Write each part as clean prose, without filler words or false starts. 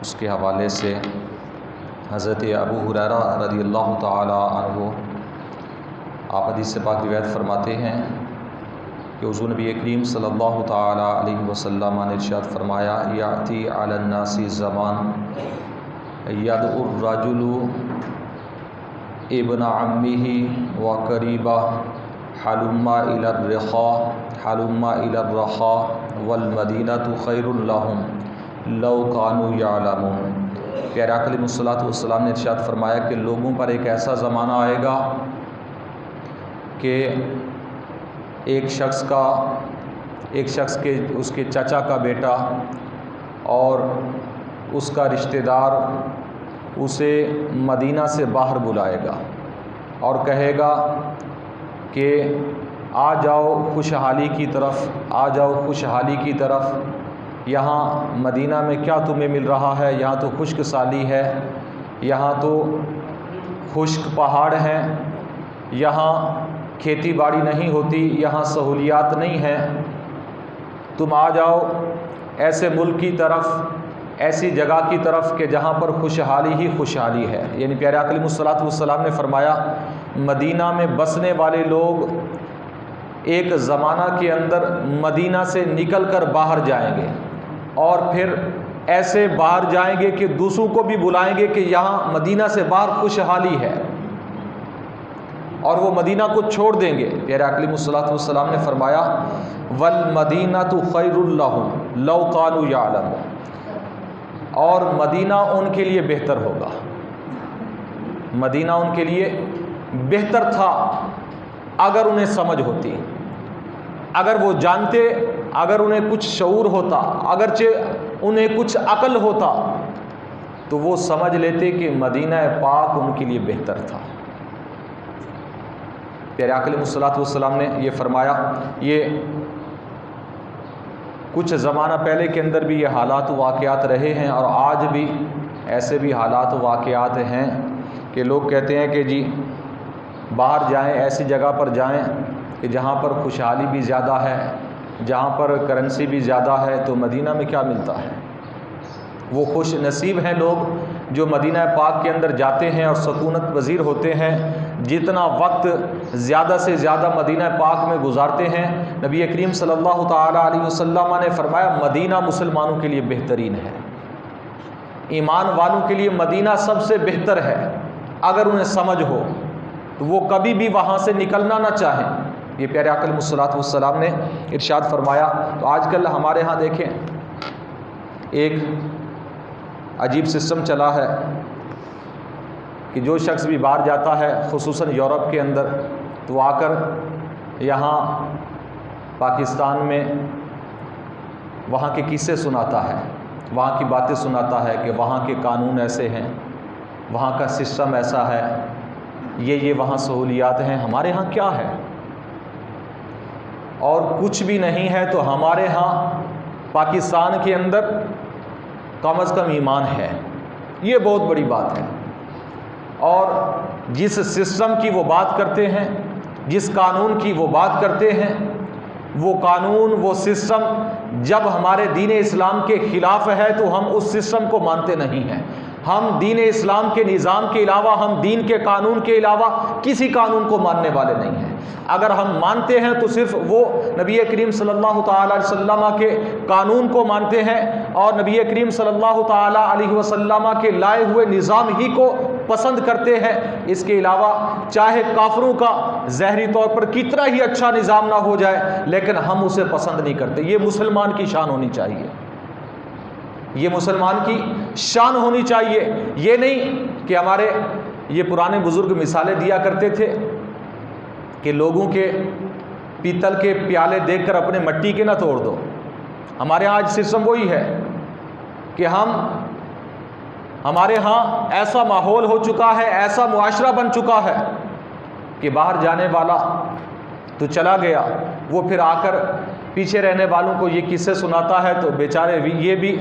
اس کے حوالے سے حضرت ابو ہریرہ رضی اللہ تعالی عنہ آپ حدیث پاک روایت فرماتے ہیں کہ حضور نبی کریم صلی اللہ تعالی علیہ وسلم نے ارشاد فرمایا یاتی علی الناس زمان یدعو الرجل ابن عمہ و قریبہ حلم الی الرخاء حلم الی الرخاء والمدینۃ خیر لہم لو کانوا یعلمون۔ پیارے آقا علیہ الصلوۃ والسلام نے ارشاد فرمایا کہ لوگوں پر ایک ایسا زمانہ آئے گا کہ ایک شخص کے اس کے چچا کا بیٹا اور اس کا رشتہ دار اسے مدینہ سے باہر بلائے گا اور کہے گا کہ آ جاؤ خوشحالی کی طرف، آ جاؤ خوشحالی کی طرف، یہاں مدینہ میں کیا تمہیں مل رہا ہے؟ یہاں تو خشک سالی ہے، یہاں تو خشک پہاڑ ہیں، یہاں کھیتی باڑی نہیں ہوتی، یہاں سہولیات نہیں ہیں، تم آ جاؤ ایسے ملک کی طرف، ایسی جگہ کی طرف کہ جہاں پر خوشحالی ہی خوشحالی ہے۔ یعنی پیارے آقا علیہ الصلوۃ والسلام نے فرمایا مدینہ میں بسنے والے لوگ ایک زمانہ کے اندر مدینہ سے نکل کر باہر جائیں گے اور پھر ایسے باہر جائیں گے کہ دوسروں کو بھی بلائیں گے کہ یہاں مدینہ سے باہر خوشحالی ہے، اور وہ مدینہ کو چھوڑ دیں گے۔ پیارے آقا علیہ الصلوۃ والسلام نے فرمایا والمدینۃ خیر لہم لو کانوا یعلمون، اور مدینہ ان کے لیے بہتر ہوگا، مدینہ ان کے لیے بہتر تھا اگر انہیں سمجھ ہوتی، اگر وہ جانتے، اگر انہیں کچھ شعور ہوتا، اگرچہ انہیں کچھ عقل ہوتا تو وہ سمجھ لیتے کہ مدینہ پاک ان کے لیے بہتر تھا۔ پیارے آقا علیہ الصلوۃ والسلام نے یہ فرمایا، یہ کچھ زمانہ پہلے کے اندر بھی یہ حالات و واقعات رہے ہیں، اور آج بھی ایسے بھی حالات و واقعات ہیں کہ لوگ کہتے ہیں کہ جی باہر جائیں، ایسی جگہ پر جائیں کہ جہاں پر خوشحالی بھی زیادہ ہے، جہاں پر کرنسی بھی زیادہ ہے، تو مدینہ میں کیا ملتا ہے؟ وہ خوش نصیب ہیں لوگ جو مدینہ پاک کے اندر جاتے ہیں اور سکونت پذیر ہوتے ہیں، جتنا وقت زیادہ سے زیادہ مدینہ پاک میں گزارتے ہیں۔ نبی کریم صلی اللہ تعالی علیہ وسلم نے فرمایا مدینہ مسلمانوں کے لیے بہترین ہے، ایمان والوں کے لیے مدینہ سب سے بہتر ہے۔ اگر انہیں سمجھ ہو تو وہ کبھی بھی وہاں سے نکلنا نہ چاہیں۔ یہ پیارے آقا علیہ الصلوۃ والسلام نے ارشاد فرمایا۔ تو آج کل ہمارے ہاں دیکھیں ایک عجیب سسٹم چلا ہے کہ جو شخص بھی باہر جاتا ہے خصوصاً یورپ کے اندر تو آ کر یہاں پاکستان میں وہاں کے قصے سناتا ہے، وہاں کی باتیں سناتا ہے کہ وہاں کے قانون ایسے ہیں، وہاں کا سسٹم ایسا ہے، یہ وہاں سہولیات ہیں۔ ہمارے ہاں کیا ہے؟ اور کچھ بھی نہیں ہے تو ہمارے ہاں پاکستان کے اندر کم از کم ایمان ہے، یہ بہت بڑی بات ہے۔ اور جس سسٹم کی وہ بات کرتے ہیں، جس قانون کی وہ بات کرتے ہیں، وہ قانون، وہ سسٹم جب ہمارے دین اسلام کے خلاف ہے تو ہم اس سسٹم کو مانتے نہیں ہیں۔ ہم دین اسلام کے نظام کے علاوہ، ہم دین کے قانون کے علاوہ کسی قانون کو ماننے والے نہیں ہیں۔ اگر ہم مانتے ہیں تو صرف وہ نبی کریم صلی اللہ تعالی علیہ وسلم کے قانون کو مانتے ہیں اور نبی کریم صلی اللہ تعالی علیہ وسلم کے لائے ہوئے نظام ہی کو پسند کرتے ہیں۔ اس کے علاوہ چاہے کافروں کا ظاہری طور پر کتنا ہی اچھا نظام نہ ہو جائے لیکن ہم اسے پسند نہیں کرتے۔ یہ مسلمان کی شان ہونی چاہیے، یہ مسلمان کی شان ہونی چاہیے۔ یہ نہیں کہ ہمارے یہ پرانے بزرگ مثالیں دیا کرتے تھے کہ لوگوں کے پیتل کے پیالے دیکھ کر اپنے مٹی کے نہ توڑ دو۔ ہمارے ہاں آج سسٹم وہی ہے کہ ہمارے ہاں ایسا ماحول ہو چکا ہے، ایسا معاشرہ بن چکا ہے کہ باہر جانے والا تو چلا گیا، وہ پھر آ کر پیچھے رہنے والوں کو یہ قصے سناتا ہے تو بیچارے یہ بھی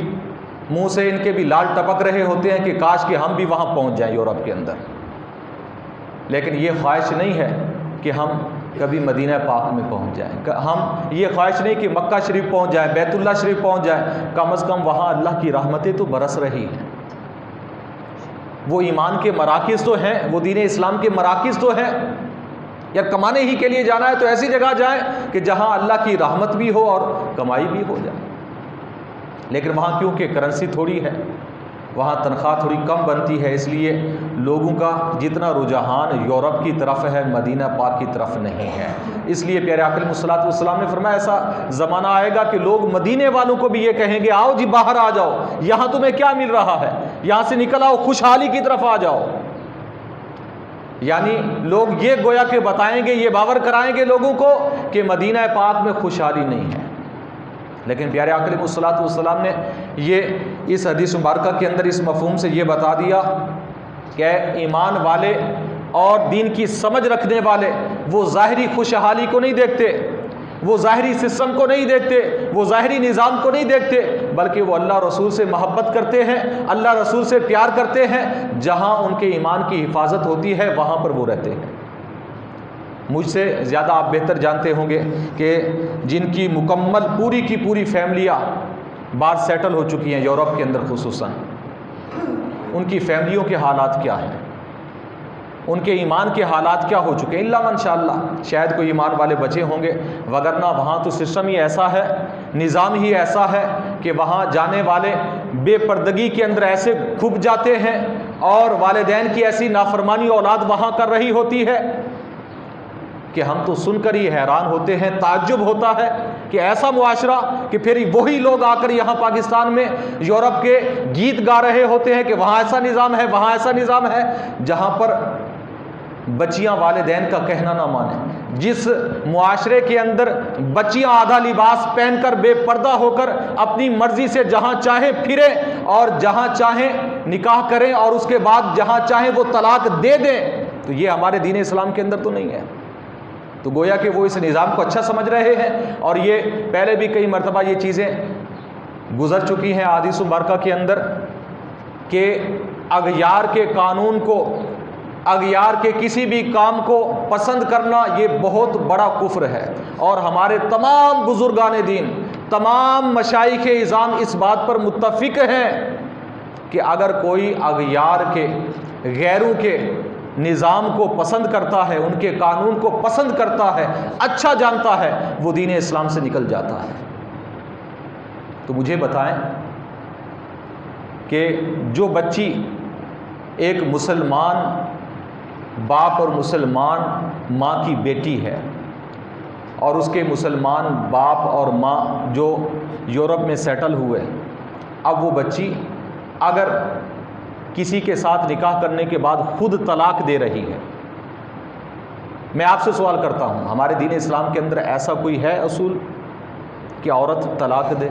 منہ سے ان کے بھی لال ٹپک رہے ہوتے ہیں کہ کاش کہ ہم بھی وہاں پہنچ جائیں یورپ کے اندر۔ لیکن یہ خواہش نہیں ہے کہ ہم کبھی مدینہ پاک میں پہنچ جائیں، ہم یہ خواہش نہیں کہ مکہ شریف پہنچ جائیں، بیت اللہ شریف پہنچ جائیں، کم از کم وہاں اللہ کی رحمتیں تو برس رہی ہیں۔ وہ ایمان کے مراکز تو ہیں، وہ دین اسلام کے مراکز تو ہیں. یار کمانے ہی کے لیے جانا ہے تو ایسی جگہ جائیں کہ جہاں اللہ کی رحمت بھی ہو اور کمائی بھی ہو جائے. لیکن وہاں کیونکہ کرنسی تھوڑی ہے، وہاں تنخواہ تھوڑی کم بنتی ہے، اس لیے لوگوں کا جتنا رجحان یورپ کی طرف ہے مدینہ پاک کی طرف نہیں ہے. اس لیے پیارے آقا علیہ الصلوۃ والسلام نے فرمایا ایسا زمانہ آئے گا کہ لوگ مدینے والوں کو بھی یہ کہیں گے آؤ جی باہر آ جاؤ، یہاں تمہیں کیا مل رہا ہے، یہاں سے نکل آؤ، خوشحالی کی طرف آ جاؤ. یعنی لوگ یہ گویا کہ بتائیں گے، یہ باور کرائیں گے لوگوں کو کہ مدینہ پاک میں خوشحالی نہیں ہے. لیکن پیارے آقا علیہ الصلوۃ والسلام نے یہ اس حدیث مبارکہ کے اندر اس مفہوم سے یہ بتا دیا کہ ایمان والے اور دین کی سمجھ رکھنے والے وہ ظاہری خوشحالی کو نہیں دیکھتے، وہ ظاہری سسٹم کو نہیں دیکھتے، وہ ظاہری نظام کو نہیں دیکھتے، بلکہ وہ اللہ رسول سے محبت کرتے ہیں، اللہ رسول سے پیار کرتے ہیں. جہاں ان کے ایمان کی حفاظت ہوتی ہے وہاں پر وہ رہتے ہیں. مجھ سے زیادہ آپ بہتر جانتے ہوں گے کہ جن کی مکمل پوری کی پوری فیملیاں باہر سیٹل ہو چکی ہیں یورپ کے اندر، خصوصاً ان کی فیملیوں کے حالات کیا ہیں، ان کے ایمان کے حالات کیا ہو چکے ہیں. الا من شاء اللہ شاید کوئی ایمان والے بچے ہوں گے، وگرنہ وہاں تو سسٹم ہی ایسا ہے، نظام ہی ایسا ہے کہ وہاں جانے والے بے پردگی کے اندر ایسے کھپ جاتے ہیں اور والدین کی ایسی نافرمانی اولاد وہاں کر رہی ہوتی ہے کہ ہم تو سن کر ہی حیران ہوتے ہیں. تعجب ہوتا ہے کہ ایسا معاشرہ کہ پھر وہی لوگ آ کر یہاں پاکستان میں یورپ کے گیت گا رہے ہوتے ہیں کہ وہاں ایسا نظام ہے، وہاں ایسا نظام ہے، جہاں پر بچیاں والدین کا کہنا نہ مانیں. جس معاشرے کے اندر بچیاں آدھا لباس پہن کر بے پردہ ہو کر اپنی مرضی سے جہاں چاہیں پھریں اور جہاں چاہیں نکاح کریں اور اس کے بعد جہاں چاہیں وہ طلاق دے دیں، تو یہ ہمارے دین اسلام کے اندر تو نہیں ہے. تو گویا کہ وہ اس نظام کو اچھا سمجھ رہے ہیں، اور یہ پہلے بھی کئی مرتبہ یہ چیزیں گزر چکی ہیں احادیث مبارکہ کے اندر کہ اغیار کے قانون کو، اغیار کے کسی بھی کام کو پسند کرنا یہ بہت بڑا کفر ہے. اور ہمارے تمام بزرگان دین، تمام مشائخ اعظام اس بات پر متفق ہیں کہ اگر کوئی اغیار کے، غیروں کے نظام کو پسند کرتا ہے، ان کے قانون کو پسند کرتا ہے، اچھا جانتا ہے، وہ دین اسلام سے نکل جاتا ہے. تو مجھے بتائیں کہ جو بچی ایک مسلمان باپ اور مسلمان ماں کی بیٹی ہے، اور اس کے مسلمان باپ اور ماں جو یورپ میں سیٹل ہوئے، اب وہ بچی اگر کسی کے ساتھ نکاح کرنے کے بعد خود طلاق دے رہی ہے، میں آپ سے سوال کرتا ہوں ہمارے دین اسلام کے اندر ایسا کوئی ہے اصول کہ عورت طلاق دے؟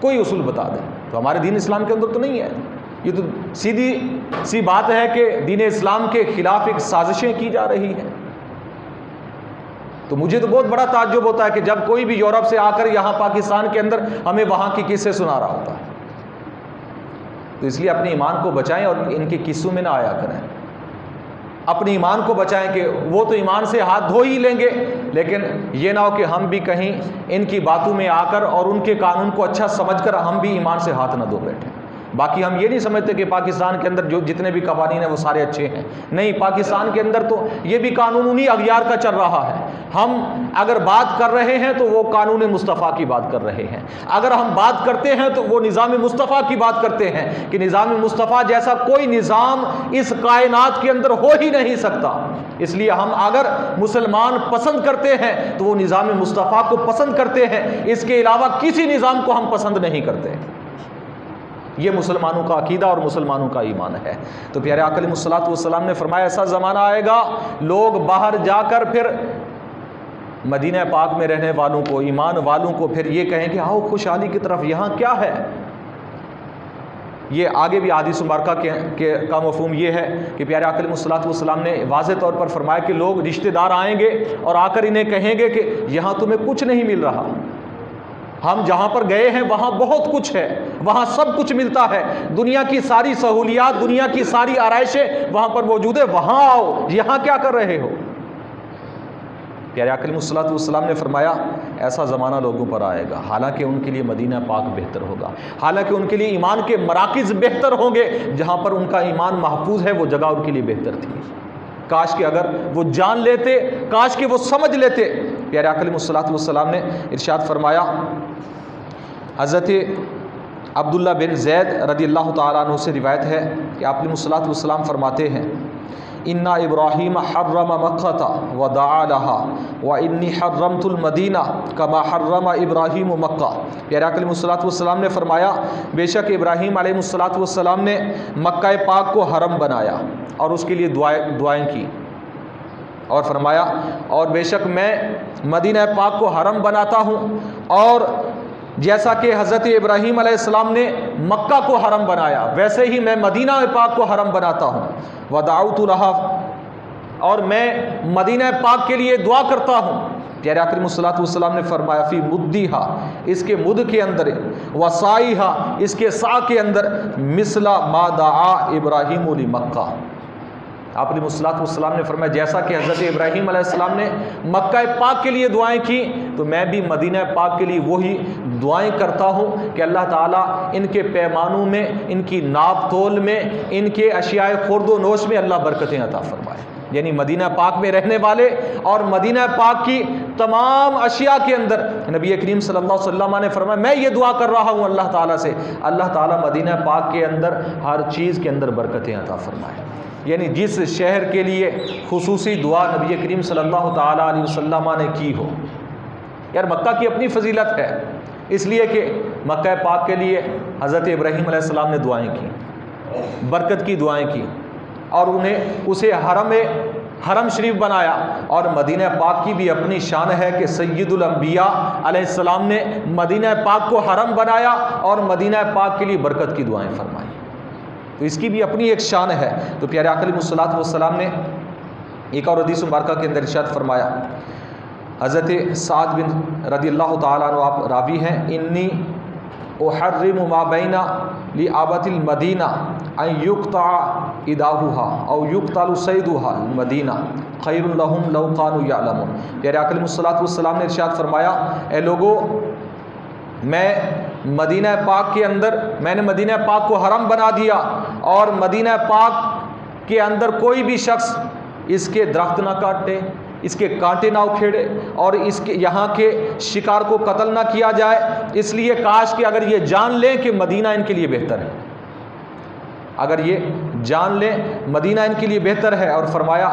کوئی اصول بتا دیں. تو ہمارے دین اسلام کے اندر تو نہیں ہے. یہ تو سیدھی سی بات ہے کہ دین اسلام کے خلاف ایک سازشیں کی جا رہی ہیں. تو مجھے تو بہت بڑا تعجب ہوتا ہے کہ جب کوئی بھی یورپ سے آ کر یہاں پاکستان کے اندر ہمیں وہاں کی قصے سنا رہا ہوتا ہے. تو اس لیے اپنے ایمان کو بچائیں اور ان کے قصوں میں نہ آیا کریں. اپنے ایمان کو بچائیں کہ وہ تو ایمان سے ہاتھ دھو ہی لیں گے، لیکن یہ نہ ہو کہ ہم بھی کہیں ان کی باتوں میں آ کر اور ان کے قانون کو اچھا سمجھ کر ہم بھی ایمان سے ہاتھ نہ دھو بیٹھیں. باقی ہم یہ نہیں سمجھتے کہ پاکستان کے اندر جو جتنے بھی قوانین ہیں وہ سارے اچھے ہیں. نہیں، پاکستان کے اندر تو یہ بھی قانون انہی اغیار کا چل رہا ہے. ہم اگر بات کر رہے ہیں تو وہ قانون مصطفیٰ کی بات کر رہے ہیں. اگر ہم بات کرتے ہیں تو وہ نظام مصطفیٰ کی بات کرتے ہیں کہ نظام مصطفیٰ جیسا کوئی نظام اس کائنات کے اندر ہو ہی نہیں سکتا. اس لیے ہم اگر مسلمان پسند کرتے ہیں تو وہ نظام مصطفیٰ کو پسند کرتے ہیں، اس کے علاوہ کسی نظام کو ہم پسند نہیں کرتے. یہ مسلمانوں کا عقیدہ اور مسلمانوں کا ایمان ہے. تو پیارے آقا علیہ الصلوۃ والسلام نے فرمایا ایسا زمانہ آئے گا لوگ باہر جا کر پھر مدینہ پاک میں رہنے والوں کو، ایمان والوں کو پھر یہ کہیں کہ آؤ خوشحالی کی طرف، یہاں کیا ہے. یہ آگے بھی احادیث مبارکہ کا مفہوم یہ ہے کہ پیارے آقا علیہ الصلوۃ والسلام نے واضح طور پر فرمایا کہ لوگ رشتہ دار آئیں گے اور آ کر انہیں کہیں گے کہ یہاں تمہیں کچھ نہیں مل رہا، ہم جہاں پر گئے ہیں وہاں بہت کچھ ہے، وہاں سب کچھ ملتا ہے، دنیا کی ساری سہولیات، دنیا کی ساری آرائشیں وہاں پر موجود ہے، وہاں آؤ، یہاں کیا کر رہے ہو. پیارے آقا علیہ الصلوۃ والسلام نے فرمایا ایسا زمانہ لوگوں پر آئے گا، حالانکہ ان کے لیے مدینہ پاک بہتر ہوگا، حالانکہ ان کے لیے ایمان کے مراکز بہتر ہوں گے، جہاں پر ان کا ایمان محفوظ ہے وہ جگہ ان کے لیے بہتر تھی۔ کاش کہ اگر وہ جان لیتے، کاش کہ وہ سمجھ لیتے۔ پیارے آقا علیہ الصلوۃ والسلام نے ارشاد فرمایا، حضرت عبداللہ بن زید رضی اللہ تعالیٰ عنہ سے روایت ہے کہ آپ علیہ الصلوۃ والسلام فرماتے ہیں، اِنَّ ابراہیم حرم مکۃ ودعا لها وانی حرمت المدینہ کما حرم ابراہیم مکہ۔ پیارے آقا علیہ الصلوۃ والسلام نے فرمایا بے شک ابراہیم علیہ الصلوۃ والسلام نے مکہ پاک کو حرم بنایا اور اس کے لیے دعائیں کی، اور فرمایا اور بے شک میں مدینہ پاک کو حرم بناتا ہوں، اور جیسا کہ حضرت ابراہیم علیہ السلام نے مکہ کو حرم بنایا ویسے ہی میں مدینہ پاک کو حرم بناتا ہوں، ودعوت لها، اور میں مدینہ پاک کے لیے دعا کرتا ہوں۔ پیارے آقا علیہ الصلوۃ والسلام نے فرمایا فی مدیہا، اس کے مد کے اندر، وسائیہا، اس کے سا کے اندر، مثل ما دعا ابراہیم لمکہ۔ آپ علیہ الصلوۃ والسلام نے فرمایا جیسا کہ حضرت ابراہیم علیہ السلام نے مکہ پاک کے لیے دعائیں کی، تو میں بھی مدینہ پاک کے لیے وہی دعائیں کرتا ہوں کہ اللہ تعالیٰ ان کے پیمانوں میں، ان کی ناپ تول میں، ان کے اشیاء خورد و نوش میں اللہ برکتیں عطا فرمائے۔ یعنی مدینہ پاک میں رہنے والے اور مدینہ پاک کی تمام اشیاء کے اندر نبی کریم صلی اللہ علیہ وسلم نے فرمایا میں یہ دعا کر رہا ہوں اللہ تعالیٰ سے، اللہ تعالیٰ مدینہ پاک کے اندر ہر چیز کے اندر برکتیں عطا فرمائے۔ یعنی جس شہر کے لیے خصوصی دعا نبی کریم صلی اللہ تعالیٰ علیہ وسلم نے کی ہو، یار مکہ کی اپنی فضیلت ہے، اس لیے کہ مکہ پاک کے لیے حضرت ابراہیم علیہ السلام نے دعائیں کی، برکت کی دعائیں کی، اور اسے حرم شریف بنایا۔ اور مدینہ پاک کی بھی اپنی شان ہے کہ سید الانبیاء علیہ السلام نے مدینہ پاک کو حرم بنایا اور مدینہ پاک کے لیے برکت کی دعائیں فرمائیں، تو اس کی بھی اپنی ایک شان ہے۔ تو پیارے آقا علیہ الصلوۃ والسلام نے ایک اور حدیث مبارکہ کے اندر ارشاد فرمایا، حضرت سعد بن رضی اللہ تعالیٰ عنہ آپ راوی ہیں، انی احرم ما بین لعابۃ المدینہ ان یقطع اداہها او یقتل صیدها المدینہ خیر لهم لو كانوا یعلمون۔ پیارے آقا علیہ الصلوۃ والسلام نے ارشاد فرمایا، اے لوگو، میں مدینہ پاک کے اندر، میں نے مدینہ پاک کو حرم بنا دیا، اور مدینہ پاک کے اندر کوئی بھی شخص اس کے درخت نہ کاٹے، اس کے کانٹے نہ اکھیڑے، اور اس کے یہاں کے شکار کو قتل نہ کیا جائے، اس لیے کاش کہ اگر یہ جان لیں کہ مدینہ ان کے لیے بہتر ہے، اگر یہ جان لیں مدینہ ان کے لیے بہتر ہے۔ اور فرمایا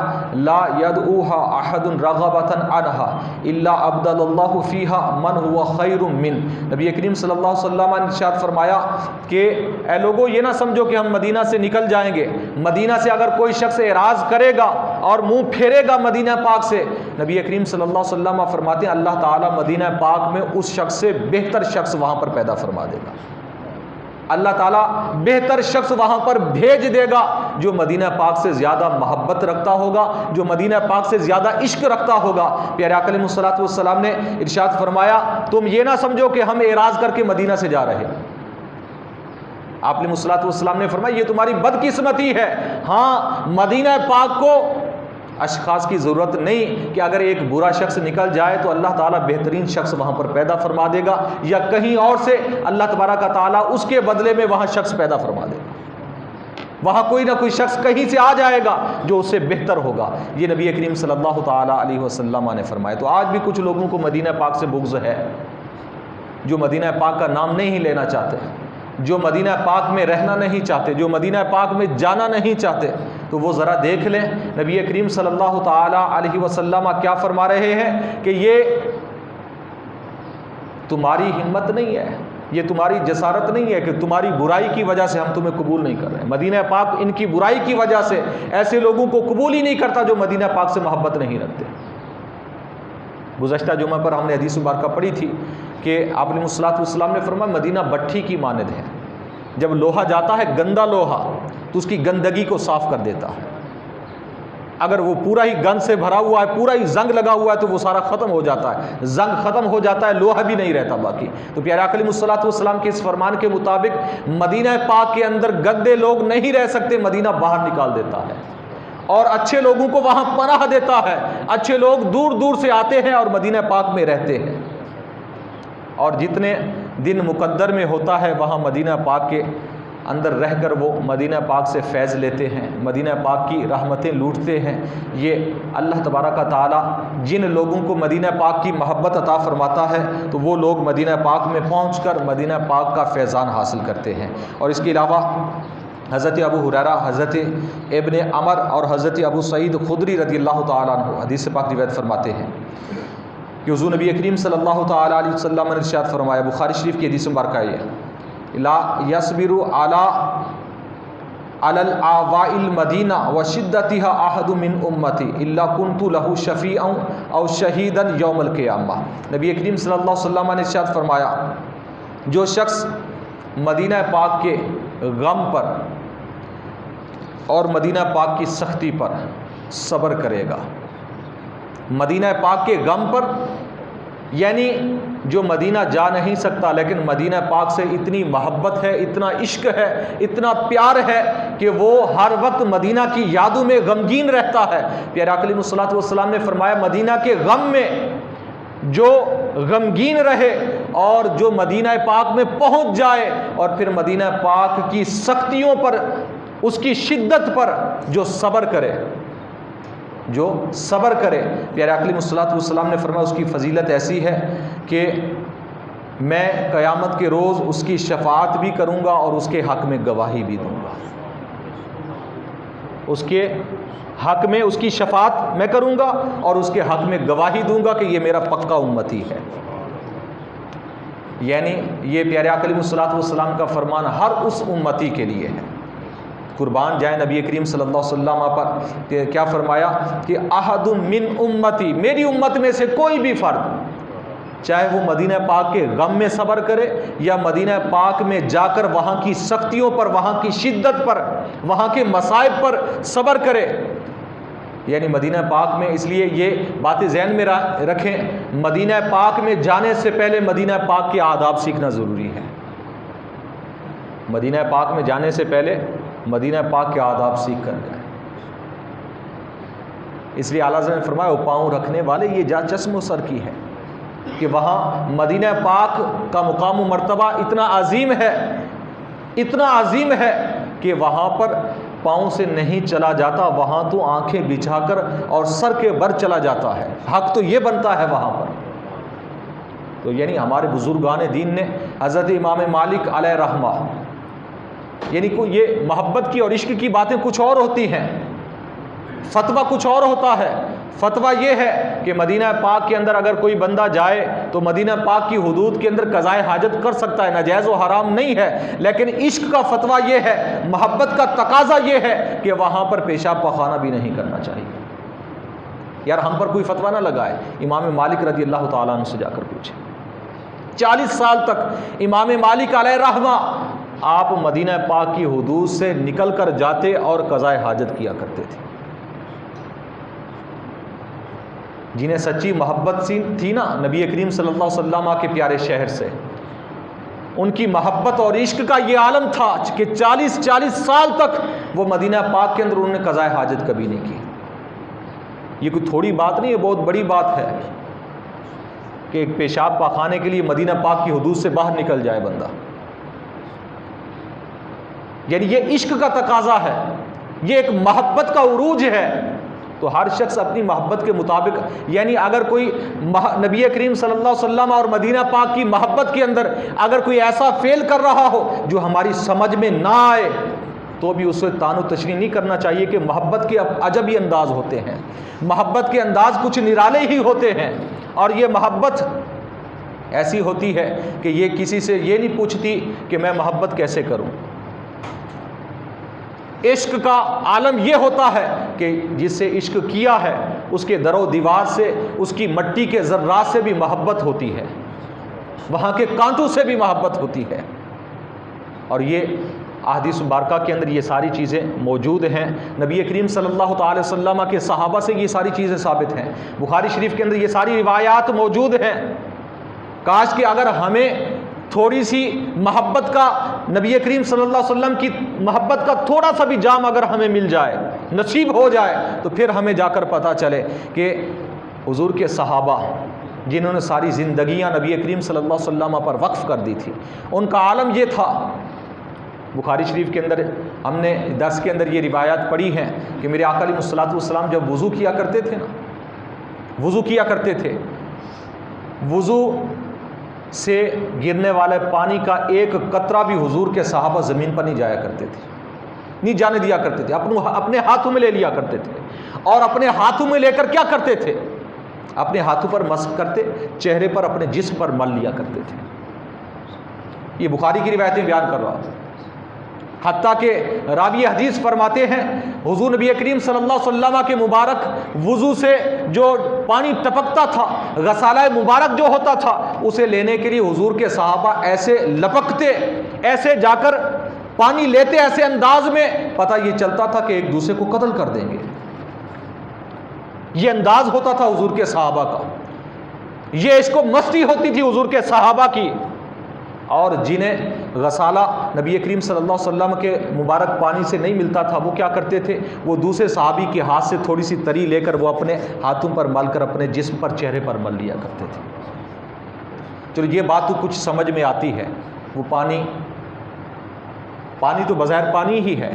لا يدعوها احد رغبۃ عنها الا ابدل اللہ فیہا من هو خیر من۔ نبی کریم صلی اللہ علیہ وسلم نے ارشاد فرمایا کہ اے لوگو، یہ نہ سمجھو کہ ہم مدینہ سے نکل جائیں گے، مدینہ سے اگر کوئی شخص اعراض کرے گا اور منہ پھیرے گا مدینہ پاک سے، نبی کریم صلی اللہ علیہ وسلم فرماتے ہیں اللہ تعالیٰ مدینہ پاک میں اس شخص سے بہتر شخص وہاں پر پیدا فرما دے گا، اللہ تعالیٰ بہتر شخص وہاں پر بھیج دے گا جو مدینہ پاک سے زیادہ محبت رکھتا ہوگا، جو مدینہ پاک سے زیادہ عشق رکھتا ہوگا۔ پیارے آقا علیہ الصلوۃ والسلام نے ارشاد فرمایا تم یہ نہ سمجھو کہ ہم اعراض کر کے مدینہ سے جا رہے ہیں۔ آپ علیہ الصلوۃ والسلام نے فرمایا یہ تمہاری بدقسمتی ہے۔ ہاں، مدینہ پاک کو اشخاص کی ضرورت نہیں کہ اگر ایک برا شخص نکل جائے تو اللہ تعالیٰ بہترین شخص وہاں پر پیدا فرما دے گا، یا کہیں اور سے اللہ تبارک تعالیٰ اس کے بدلے میں وہاں شخص پیدا فرما دے گا، وہاں کوئی نہ کوئی شخص کہیں سے آ جائے گا جو اس سے بہتر ہوگا۔ یہ نبی کریم صلی اللہ تعالیٰ علیہ وسلم نے فرمایا۔ تو آج بھی کچھ لوگوں کو مدینہ پاک سے بغض ہے، جو مدینہ پاک کا نام نہیں لینا چاہتے، جو مدینہ پاک میں رہنا نہیں چاہتے، جو مدینہ پاک میں جانا نہیں چاہتے، تو وہ ذرا دیکھ لیں نبی کریم صلی اللہ تعالیٰ علیہ وسلم کیا فرما رہے ہیں کہ یہ تمہاری ہمت نہیں ہے، یہ تمہاری جسارت نہیں ہے کہ تمہاری برائی کی وجہ سے ہم تمہیں قبول نہیں کر رہے۔ مدینہ پاک ان کی برائی کی وجہ سے ایسے لوگوں کو قبول ہی نہیں کرتا جو مدینہ پاک سے محبت نہیں رکھتے۔ گزشتہ جمعہ پر ہم نے حدیث مبارکہ پڑھی تھی کہ آپ علیہ الصلوۃ والسلام نے فرمایا مدینہ بٹھی کی مانند ہے، جب لوہا جاتا ہے گندا لوہا تو اس کی گندگی کو صاف کر دیتا ہے، اگر وہ پورا ہی گند سے بھرا ہوا ہے، پورا ہی زنگ لگا ہوا ہے تو وہ سارا ختم ہو جاتا ہے، زنگ ختم ہو جاتا ہے، لوہا بھی نہیں رہتا باقی۔ تو پیارے آقا علیہ الصلوۃ والسلام کے اس فرمان کے مطابق مدینہ پاک کے اندر گندے لوگ نہیں رہ سکتے، مدینہ باہر نکال دیتا ہے، اور اچھے لوگوں کو وہاں پناہ دیتا ہے. اچھے لوگ دور دور سے آتے ہیں اور مدینہ پاک میں رہتے ہیں، اور جتنے دن مقدر میں ہوتا ہے وہاں مدینہ پاک کے اندر رہ کر وہ مدینہ پاک سے فیض لیتے ہیں، مدینہ پاک کی رحمتیں لوٹتے ہیں. یہ اللہ تبارک و تعالیٰ جن لوگوں کو مدینہ پاک کی محبت عطا فرماتا ہے تو وہ لوگ مدینہ پاک میں پہنچ کر مدینہ پاک کا فیضان حاصل کرتے ہیں. اور اس کے علاوہ حضرت ابو ہریرہ، حضرت ابن عمر اور حضرت ابو سعید خدری رضی اللہ تعالیٰ عنہ حدیث پاک روایت فرماتے ہیں کہ حضور نبی کریم صلی اللہ تعالیٰ علیہ وسلم نے ارشاد فرمایا، بخاری شریف کی حدیث مبارکہ ہے، لا یصبر علی الاعواء المدینہ وشدتها احد من امتی الا کنت له شفیعا او شہیدا یوم القیامہ. نبی کریم صلی اللہ علیہ وسلم نے ارشاد فرمایا، جو شخص مدینہ پاک کے غم پر اور مدینہ پاک کی سختی پر صبر کرے گا، مدینہ پاک کے غم پر یعنی جو مدینہ جا نہیں سکتا لیکن مدینہ پاک سے اتنی محبت ہے، اتنا عشق ہے، اتنا پیار ہے کہ وہ ہر وقت مدینہ کی یادوں میں غمگین رہتا ہے. پیارے آقا علیہ الصلوۃ والسلام نے فرمایا، مدینہ کے غم میں جو غمگین رہے اور جو مدینہ پاک میں پہنچ جائے اور پھر مدینہ پاک کی سختیوں پر، اس کی شدت پر جو صبر کرے، جو صبر کرے، پیارے آقا علیہ الصلوۃ والسلام نے فرمایا اس کی فضیلت ایسی ہے کہ میں قیامت کے روز اس کی شفاعت بھی کروں گا اور اس کے حق میں گواہی بھی دوں گا. اس کے حق میں اس کی شفاعت میں کروں گا اور اس کے حق میں گواہی دوں گا کہ یہ میرا پکا امتی ہے. یعنی یہ پیارے آقا علیہ الصلوۃ والسلام کا فرمان ہر اس امتی کے لیے ہے. قربان جائیں نبی کریم صلی اللہ علیہ وسلم پر، کیا فرمایا کہ احد من امتی، میری امت میں سے کوئی بھی فرد چاہے وہ مدینہ پاک کے غم میں صبر کرے یا مدینہ پاک میں جا کر وہاں کی سختیوں پر، وہاں کی شدت پر، وہاں کے مصائب پر صبر کرے، یعنی مدینہ پاک میں، اس لیے یہ باتیں ذہن میں رکھیں، مدینہ پاک میں جانے سے پہلے مدینہ پاک کے آداب سیکھنا ضروری ہے. مدینہ پاک میں جانے سے پہلے مدینہ پاک کے آداب سیکھ کر جائیں. اس لیے اعلیٰ حضرت نے فرمایا، وہ پاؤں رکھنے والے یہ جا چشم و سر کی ہے، کہ وہاں مدینہ پاک کا مقام و مرتبہ اتنا عظیم ہے، اتنا عظیم ہے کہ وہاں پر پاؤں سے نہیں چلا جاتا، وہاں تو آنکھیں بچھا کر اور سر کے بر چلا جاتا ہے. حق تو یہ بنتا ہے وہاں پر. تو یعنی ہمارے بزرگان دین نے، حضرت امام مالک علیہ رحمہ، یعنی یہ محبت کی اور عشق کی باتیں کچھ اور ہوتی ہیں، فتویٰ کچھ اور ہوتا ہے. فتویٰ یہ ہے کہ مدینہ پاک کے اندر اگر کوئی بندہ جائے تو مدینہ پاک کی حدود کے اندر قضائے حاجت کر سکتا ہے، ناجائز و حرام نہیں ہے. لیکن عشق کا فتویٰ یہ ہے، محبت کا تقاضا یہ ہے کہ وہاں پر پیشاب پخانہ بھی نہیں کرنا چاہیے. یار ہم پر کوئی فتویٰ نہ لگائے، امام مالک رضی اللہ تعالیٰ عنہ سے جا کر پوچھے. 40 سال تک امام مالک علیہ رحمہ آپ مدینہ پاک کی حدود سے نکل کر جاتے اور قضائے حاجت کیا کرتے تھے. جنہیں سچی محبت تھی نا نبی کریم صلی اللہ علیہ وسلم کے پیارے شہر سے، ان کی محبت اور عشق کا یہ عالم تھا کہ 40 سال تک وہ مدینہ پاک کے اندر انہوں نے قضائے حاجت کبھی نہیں کی. یہ کوئی تھوڑی بات نہیں ہے، بہت بڑی بات ہے کہ ایک پیشاب پاخانے کے لیے مدینہ پاک کی حدود سے باہر نکل جائے بندہ. یعنی یہ عشق کا تقاضا ہے، یہ ایک محبت کا عروج ہے. تو ہر شخص اپنی محبت کے مطابق، یعنی اگر کوئی نبی کریم صلی اللہ علیہ وسلم اور مدینہ پاک کی محبت کے اندر اگر کوئی ایسا فعل کر رہا ہو جو ہماری سمجھ میں نہ آئے تو بھی اس سے طعن و تشریح نہیں کرنا چاہیے کہ محبت کے عجبی انداز ہوتے ہیں، محبت کے انداز کچھ نرالے ہی ہوتے ہیں. اور یہ محبت ایسی ہوتی ہے کہ یہ کسی سے یہ نہیں پوچھتی کہ میں محبت کیسے کروں. عشق کا عالم یہ ہوتا ہے کہ جس سے عشق کیا ہے اس کے در و دیوار سے، اس کی مٹی کے ذرات سے بھی محبت ہوتی ہے، وہاں کے کانٹوں سے بھی محبت ہوتی ہے. اور یہ احادیث مبارکہ کے اندر یہ ساری چیزیں موجود ہیں. نبی کریم صلی اللہ تعالی وسلم کے صحابہ سے یہ ساری چیزیں ثابت ہیں. بخاری شریف کے اندر یہ ساری روایات موجود ہیں. کاش کہ اگر ہمیں تھوڑی سی محبت کا، نبی کریم صلی اللہ علیہ وسلم کی محبت کا تھوڑا سا بھی جام اگر ہمیں مل جائے، نصیب ہو جائے تو پھر ہمیں جا کر پتہ چلے کہ حضور کے صحابہ جنہوں نے ساری زندگیاں نبی کریم صلی اللہ علیہ وسلم پر وقف کر دی تھی، ان کا عالم یہ تھا۔ بخاری شریف کے اندر ہم نے درس کے اندر یہ روایات پڑھی ہیں کہ میرے آقا علیہ الصلوۃ والسلام جب وضو کیا کرتے تھے نا، وضو کیا کرتے تھے، وضو سے گرنے والے پانی کا ایک قطرہ بھی حضور کے صحابہ زمین پر نہیں جایا کرتے تھے، نہیں جانے دیا کرتے تھے، اپنے ہاتھوں میں لے لیا کرتے تھے۔ اور اپنے ہاتھوں میں لے کر کیا کرتے تھے؟ اپنے ہاتھوں پر مسح کرتے، چہرے پر اپنے جسم پر مل لیا کرتے تھے۔ یہ بخاری کی روایتیں بیان کر رہا ہوں۔ حتیٰ کہ راوی حدیث فرماتے ہیں حضور نبی کریم صلی اللہ علیہ وسلم کے مبارک وضو سے جو پانی ٹپکتا تھا، غسالہ مبارک جو ہوتا تھا، اسے لینے کے لیے حضور کے صحابہ ایسے لپکتے، ایسے جا کر پانی لیتے ایسے انداز میں، پتہ یہ چلتا تھا کہ ایک دوسرے کو قتل کر دیں گے۔ یہ انداز ہوتا تھا حضور کے صحابہ کا، یہ عشق و مستی ہوتی تھی حضور کے صحابہ کی۔ اور جنہیں غسالہ نبی کریم صلی اللہ علیہ وسلم کے مبارک پانی سے نہیں ملتا تھا، وہ کیا کرتے تھے؟ وہ دوسرے صحابی کے ہاتھ سے تھوڑی سی تری لے کر وہ اپنے ہاتھوں پر مل کر اپنے جسم پر، چہرے پر مل لیا کرتے تھے۔ چلو یہ بات تو کچھ سمجھ میں آتی ہے، وہ پانی تو بظاہر پانی ہی ہے،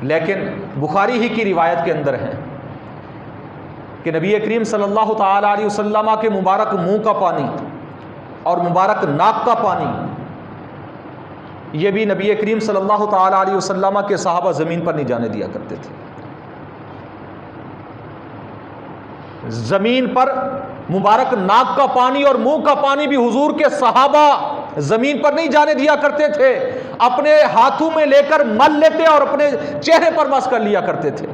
لیکن بخاری ہی کی روایت کے اندر ہے کہ نبی کریم صلی اللہ تعالی علیہ وسلم کے مبارک منہ کا پانی اور مبارک ناک کا پانی، یہ بھی نبی کریم صلی اللہ تعالی علیہ وسلم کے صحابہ زمین پر نہیں جانے دیا کرتے تھے۔ زمین پر مبارک ناک کا پانی اور منہ کا پانی بھی حضور کے صحابہ زمین پر نہیں جانے دیا کرتے تھے، اپنے ہاتھوں میں لے کر مل لیتے اور اپنے چہرے پر مس کر لیا کرتے تھے۔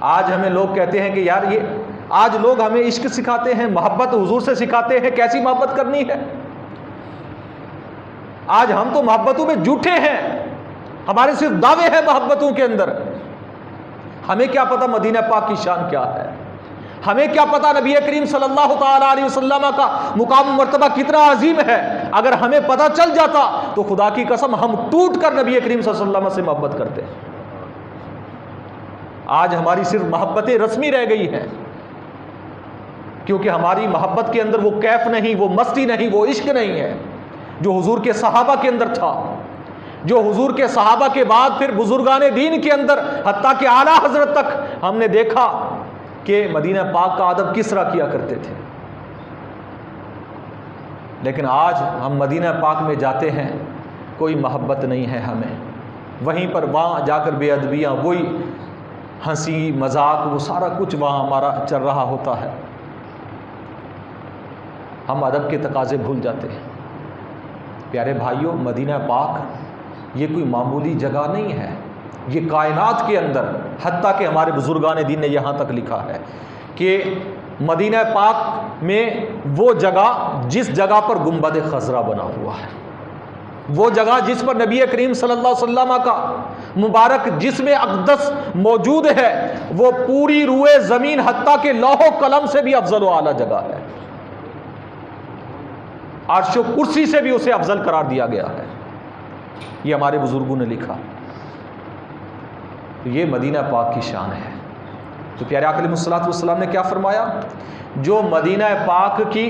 آج ہمیں لوگ کہتے ہیں کہ یار آج لوگ ہمیں عشق سکھاتے ہیں، محبت حضور سے سکھاتے ہیں، کیسی محبت کرنی ہے۔ آج ہم تو محبتوں میں جھوٹے ہیں، ہمارے صرف دعوے ہیں محبتوں کے اندر۔ ہمیں کیا پتہ مدینہ پاک کی شان کیا ہے، ہمیں کیا پتہ نبی کریم صلی اللہ تعالی علیہ وسلم کا مقام و مرتبہ کتنا عظیم ہے۔ اگر ہمیں پتہ چل جاتا تو خدا کی قسم ہم ٹوٹ کر نبی کریم صلی اللہ علیہ وسلم سے محبت کرتے۔ آج ہماری صرف محبتیں رسمی رہ گئی ہیں، کیونکہ ہماری محبت کے اندر وہ کیف نہیں، وہ مستی نہیں، وہ عشق نہیں ہے جو حضور کے صحابہ کے اندر تھا، جو حضور کے صحابہ کے بعد پھر بزرگان دین کے اندر، حتیٰ کہ اعلیٰ حضرت تک ہم نے دیکھا کہ مدینہ پاک کا ادب کس طرح کیا کرتے تھے۔ لیکن آج ہم مدینہ پاک میں جاتے ہیں، کوئی محبت نہیں ہے ہمیں، وہیں پر وہاں جا کر بے ادبیاں، وہی ہنسی مذاق، وہ سارا کچھ وہاں ہمارا چل رہا ہوتا ہے۔ ہم ادب کے تقاضے بھول جاتے ہیں۔ پیارے بھائیوں، مدینہ پاک یہ کوئی معمولی جگہ نہیں ہے، یہ کائنات کے اندر، حتیٰ کہ ہمارے بزرگان دین نے یہاں تک لکھا ہے کہ مدینہ پاک میں وہ جگہ جس جگہ پر گنبد خضرا بنا ہوا ہے، وہ جگہ جس پر نبی کریم صلی اللہ علیہ وسلم کا مبارک جسم اقدس موجود ہے، وہ پوری روئے زمین حتیٰ کہ لوح و قلم سے بھی افضل و اعلیٰ جگہ ہے، عرش و کرسی سے بھی اسے افضل قرار دیا گیا ہے۔ یہ ہمارے بزرگوں نے لکھا، یہ مدینہ پاک کی شان ہے۔ تو پیارے آقا علیہ الصلوۃ والسلام نے کیا فرمایا؟ جو مدینہ پاک کی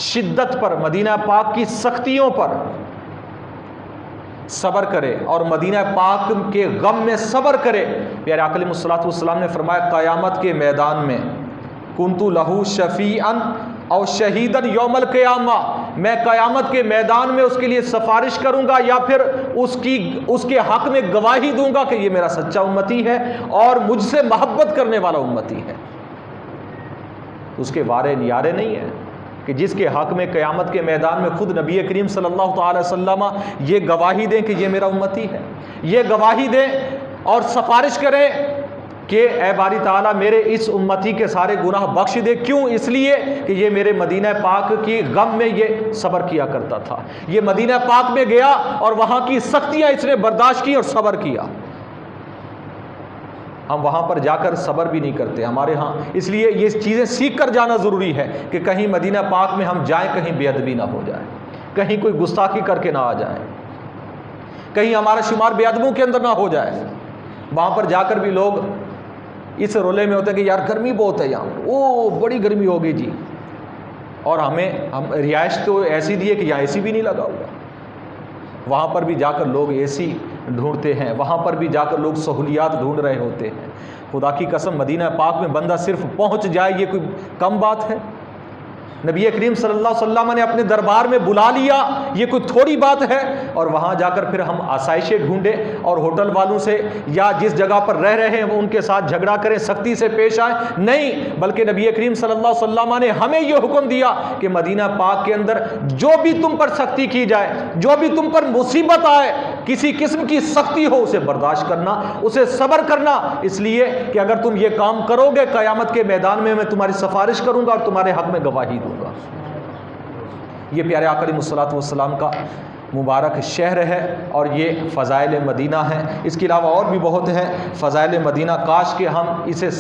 شدت پر، مدینہ پاک کی سختیوں پر صبر کرے اور مدینہ پاک کے غم میں صبر کرے، پیارے آقا علیہ الصلوۃ والسلام نے فرمایا قیامت کے میدان میں کنت لہو شفیعا اور شہیدن یوم القیامہ، میں قیامت کے میدان میں اس کے لیے سفارش کروں گا یا پھر اس کے حق میں گواہی دوں گا کہ یہ میرا سچا امتی ہے اور مجھ سے محبت کرنے والا امتی ہے۔ اس کے وارے نیارے نہیں ہیں کہ جس کے حق میں قیامت کے میدان میں خود نبی کریم صلی اللہ تعالی وسلم یہ گواہی دیں کہ یہ میرا امتی ہے، یہ گواہی دیں اور سفارش کریں کہ اے باری تعالیٰ میرے اس امتی کے سارے گناہ بخش دے۔ کیوں؟ اس لیے کہ یہ میرے مدینہ پاک کی غم میں یہ صبر کیا کرتا تھا، یہ مدینہ پاک میں گیا اور وہاں کی سختیاں اس نے برداشت کی اور صبر کیا۔ ہم وہاں پر جا کر صبر بھی نہیں کرتے ہمارے ہاں، اس لیے یہ چیزیں سیکھ کر جانا ضروری ہے کہ کہیں مدینہ پاک میں ہم جائیں کہیں بے ادبی نہ ہو جائے، کہیں کوئی گستاخی کر کے نہ آ جائے، کہیں ہمارا شمار بے ادبوں کے اندر نہ ہو جائے۔ وہاں پر جا کر بھی لوگ اس رولے میں ہوتے ہیں کہ یار گرمی بہت ہے یہاں پر، او بڑی گرمی ہوگی جی، اور ہم رہائش تو ایسی دی ہے کہ یہاں اے سی بھی نہیں لگا ہوا۔ وہاں پر بھی جا کر لوگ اے سی ڈھونڈتے ہیں، وہاں پر بھی جا کر لوگ سہولیات ڈھونڈ رہے ہوتے ہیں۔ خدا کی قسم مدینہ پاک میں بندہ صرف پہنچ جائے یہ کوئی کم بات ہے؟ نبی کریم صلی اللہ علیہ وسلم نے اپنے دربار میں بلا لیا، یہ کوئی تھوڑی بات ہے؟ اور وہاں جا کر پھر ہم آسائشیں ڈھونڈیں اور ہوٹل والوں سے یا جس جگہ پر رہ رہے ہیں وہ ان کے ساتھ جھگڑا کریں، سختی سے پیش آئیں؟ نہیں، بلکہ نبی کریم صلی اللہ علیہ وسلم نے ہمیں یہ حکم دیا کہ مدینہ پاک کے اندر جو بھی تم پر سختی کی جائے، جو بھی تم پر مصیبت آئے، کسی قسم کی سختی ہو، اسے برداشت کرنا، اسے صبر کرنا، اس لیے کہ اگر تم یہ کام کرو گے قیامت کے میدان میں تمہاری سفارش کروں گا اور تمہارے حق میں گواہی دوں گا۔ یہ پیارے آقا علیہ الصلوۃ والسلام کا مبارک شہر ہے اور یہ فضائل مدینہ ہیں۔ اس کے علاوہ اور بھی بہت ہیں فضائل مدینہ، کاش کہ ہم اسے